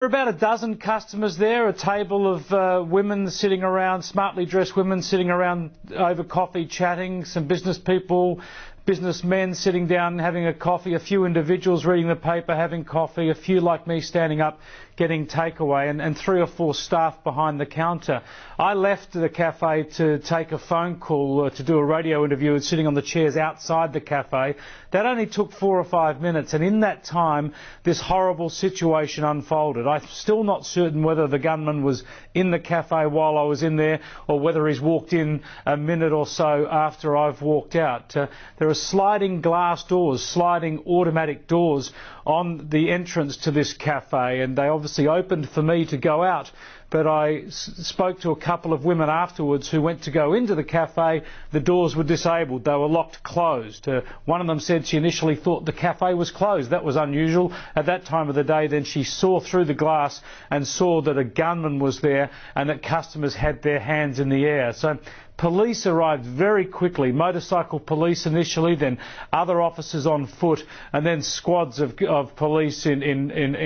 There are about a dozen customers there, a table of women sitting around, smartly dressed women sitting around over coffee chatting, some business people, businessmen sitting down having a coffee, a few individuals reading the paper having coffee, a few like me standing up getting takeaway, and 3 or 4 staff behind the counter. I left the cafe to take a phone call to do a radio interview and sitting on the chairs outside the cafe. That only took 4 or 5 minutes, and in that time this horrible situation unfolded. I'm still not certain whether the gunman was in the cafe while I was in there or whether he's walked in a minute or so after I've walked out. There are sliding glass doors, sliding automatic doors on the entrance to this cafe, and they obviously opened for me to go out. But I spoke to a couple of women afterwards who went to go into the cafe. The doors were disabled. They were locked closed. One of them said she initially thought the cafe was closed. That was unusual at that time of the day. Then she saw through the glass and saw that a gunman was there and that customers had their hands in the air. So police arrived very quickly, motorcycle police initially, then other officers on foot, and then squads of police in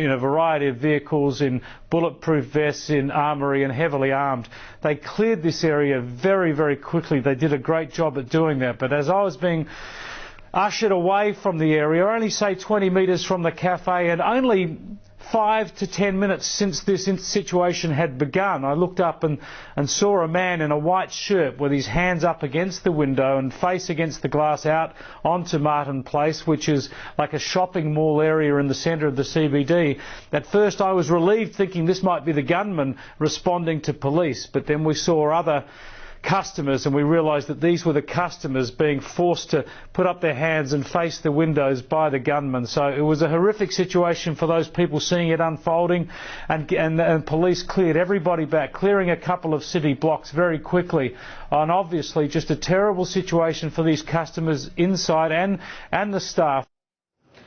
a variety of vehicles, in bulletproof vests, in armoury and heavily armed. They cleared this area very, very quickly. They did a great job at doing that. But as I was being ushered away from the area, only say 20 metres from the cafe, and only 5 to 10 minutes since this situation had begun, I looked up and saw a man in a white shirt with his hands up against the window and face against the glass out onto Martin Place, which is like a shopping mall area in the centre of the CBD. At first I was relieved, thinking this might be the gunman responding to police, but then we saw other customers and we realised that these were the customers being forced to put up their hands and face the windows by the gunman. So it was a horrific situation for those people seeing it unfolding, and police cleared everybody back, clearing a couple of city blocks very quickly. And obviously just a terrible situation for these customers inside and the staff.